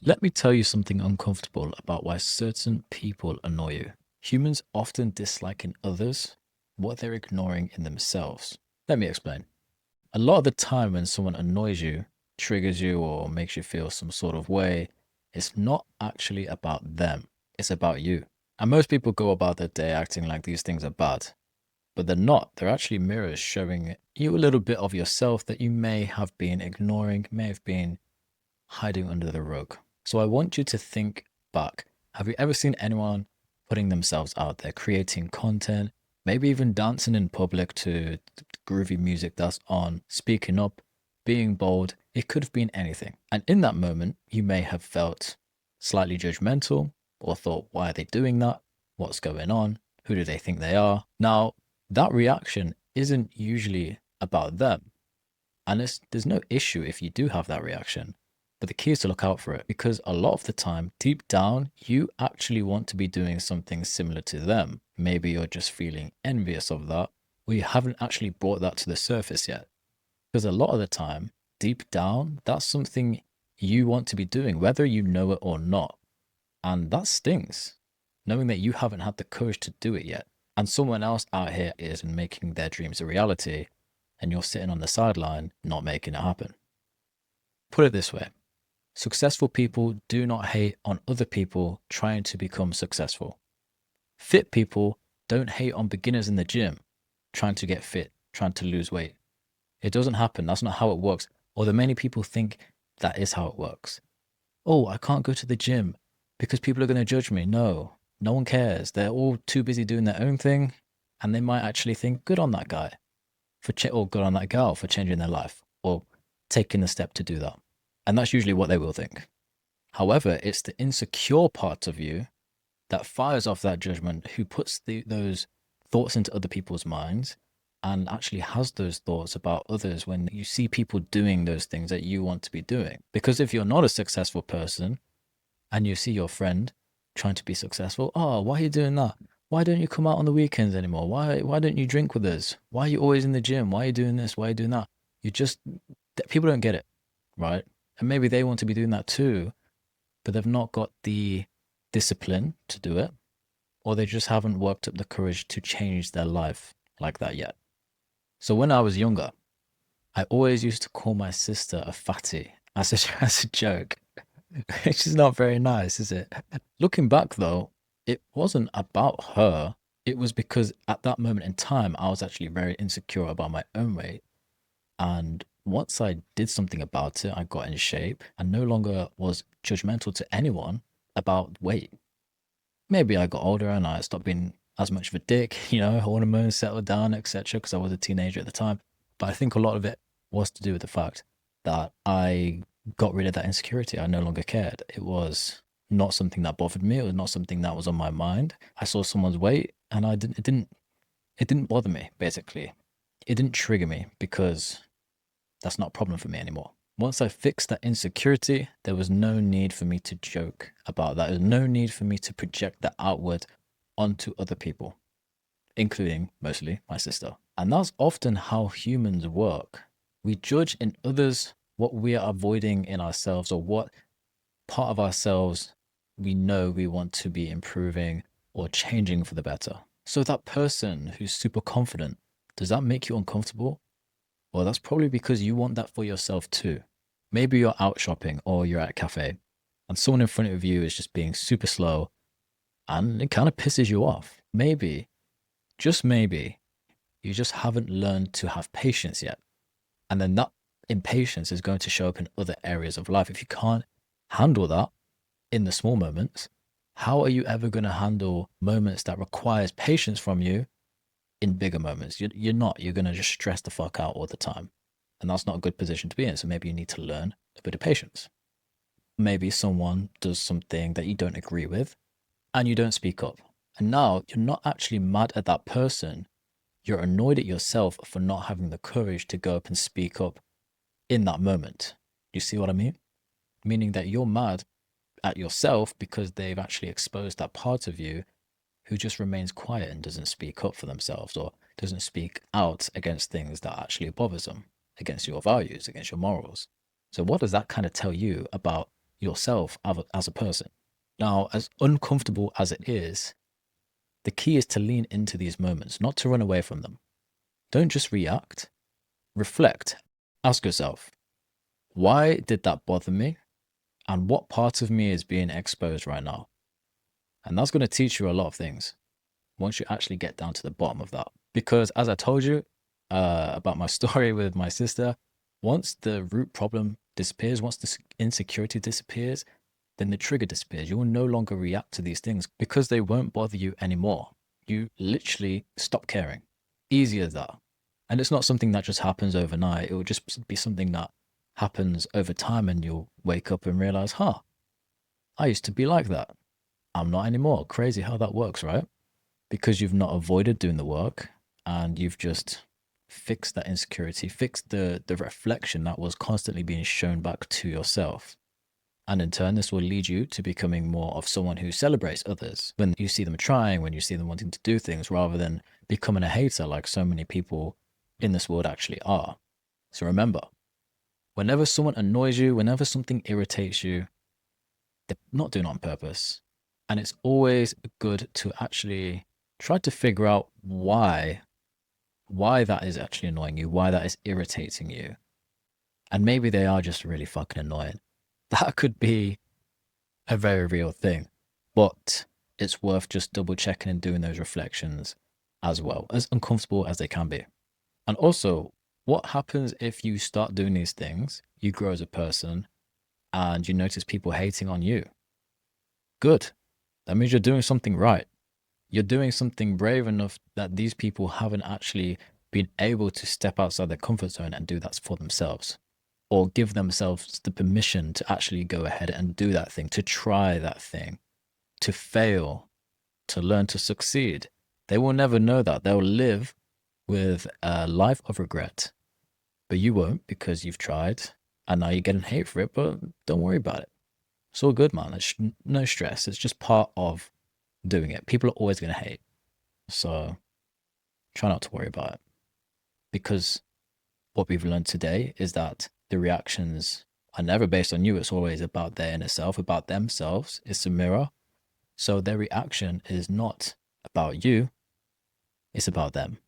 Let me tell you something uncomfortable about why certain people annoy you. Humans often dislike in others what they're ignoring in themselves. Let me explain. A lot of the time, when someone annoys you, triggers you, or makes you feel some sort of way, it's not actually about them, it's about you. And most people go about their day acting like these things are bad, but they're not. They're actually mirrors showing you a little bit of yourself that you may have been ignoring, may have been hiding under the rug. So I want you to think back. Have you ever seen anyone putting themselves out there, creating content, maybe even dancing in public to groovy music that's on, speaking up, being bold? It could have been anything. And in that moment, you may have felt slightly judgmental or thought, why are they doing that? What's going on? Who do they think they are? Now, that reaction isn't usually about them. And there's no issue if you do have that reaction. But the key is to look out for it because a lot of the time, deep down, you actually want to be doing something similar to them. Maybe you're just feeling envious of that, or you haven't actually brought that to the surface yet. Because a lot of the time, deep down, that's something you want to be doing, whether you know it or not. And that stings, knowing that you haven't had the courage to do it yet. And someone else out here is making their dreams a reality, and you're sitting on the sideline not making it happen. Put it this way: successful people do not hate on other people trying to become successful. Fit people don't hate on beginners in the gym trying to get fit, trying to lose weight. It doesn't happen. That's not how it works. Although many people think that is how it works. Oh, I can't go to the gym because people are going to judge me. No, no one cares. They're all too busy doing their own thing. And they might actually think, good on that guy or good on that girl for changing their life or taking the step to do that. And that's usually what they will think. However, it's the insecure part of you that fires off that judgment, who puts those thoughts into other people's minds and actually has those thoughts about others when you see people doing those things that you want to be doing. Because if you're not a successful person and you see your friend trying to be successful, oh, why are you doing that? Why don't you come out on the weekends anymore? Why don't you drink with us? Why are you always in the gym? Why are you doing this? Why are you doing that? You just People don't get it, right? And maybe they want to be doing that too, but they've not got the discipline to do it, or they just haven't worked up the courage to change their life like that yet. So when I was younger, I always used to call my sister a fatty as a, as a joke, which is not very nice, is it? Looking back though, it wasn't about her. It was because at that moment in time, I was actually very insecure about my own weight. And once I did something about it, I got in shape and no longer was judgmental to anyone about weight. Maybe I got older and I stopped being as much of a dick, hormones settled down, etc., because I was a teenager at the time. But I think a lot of it was to do with the fact that I got rid of that insecurity. I no longer cared. It was not something that bothered me. It was not something that was on my mind. I saw someone's weight and it didn't bother me, basically. It didn't trigger me because that's not a problem for me anymore. Once I fixed that insecurity, there was no need for me to joke about that. There was no need for me to project that outward onto other people, including mostly my sister. And that's often how humans work. We judge in others what we are avoiding in ourselves, or what part of ourselves we know we want to be improving or changing for the better. So that person who's super confident, does that make you uncomfortable? Well, that's probably because you want that for yourself too. Maybe you're out shopping or you're at a cafe and someone in front of you is just being super slow and it kind of pisses you off. Maybe, just maybe, you just haven't learned to have patience yet. And then that impatience is going to show up in other areas of life. If you can't handle that in the small moments, how are you ever going to handle moments that requires patience from you in bigger moments? You're not. You're going to just stress the fuck out all the time. And that's not a good position to be in. So maybe you need to learn a bit of patience. Maybe someone does something that you don't agree with and you don't speak up. And now you're not actually mad at that person. You're annoyed at yourself for not having the courage to go up and speak up in that moment. You see what I mean? Meaning that you're mad at yourself because they've actually exposed that part of you who just remains quiet and doesn't speak up for themselves or doesn't speak out against things that actually bothers them, against your values, against your morals. So what does that kind of tell you about yourself as a person. Now, as uncomfortable as it is, the key is to lean into these moments, not to run away from them. Don't just react, reflect. Ask yourself, why did that bother me? And what part of me is being exposed right now? And that's going to teach you a lot of things once you actually get down to the bottom of that. Because as I told you about my story with my sister, once the root problem disappears, once the insecurity disappears, then the trigger disappears. You will no longer react to these things because they won't bother you anymore. You literally stop caring. Easy as that. And it's not something that just happens overnight. It will just be something that happens over time, and you'll wake up and realize, I used to be like that. I'm not anymore. Crazy how that works, right? Because you've not avoided doing the work and you've just fixed that insecurity, fixed the reflection that was constantly being shown back to yourself. And in turn, this will lead you to becoming more of someone who celebrates others when you see them trying, when you see them wanting to do things, rather than becoming a hater like so many people in this world actually are. So remember, whenever someone annoys you, whenever something irritates you, they're not doing it on purpose. And it's always good to actually try to figure out why that is actually annoying you, why that is irritating you. And maybe they are just really fucking annoying. That could be a very real thing, but it's worth just double checking and doing those reflections as well, as uncomfortable as they can be. And also, what happens if you start doing these things, you grow as a person, and you notice people hating on you? Good. That means you're doing something right. You're doing something brave enough that these people haven't actually been able to step outside their comfort zone and do that for themselves, or give themselves the permission to actually go ahead and do that thing, to try that thing, to fail, to learn to succeed. They will never know that. They'll live with a life of regret, but you won't, because you've tried and now you're getting hate for it, but don't worry about it. It's all good, man. It's no stress. It's just part of doing it. People are always going to hate. So try not to worry about it, because what we've learned today is that the reactions are never based on you. It's always about their inner self, about themselves. It's a mirror. So their reaction is not about you. It's about them.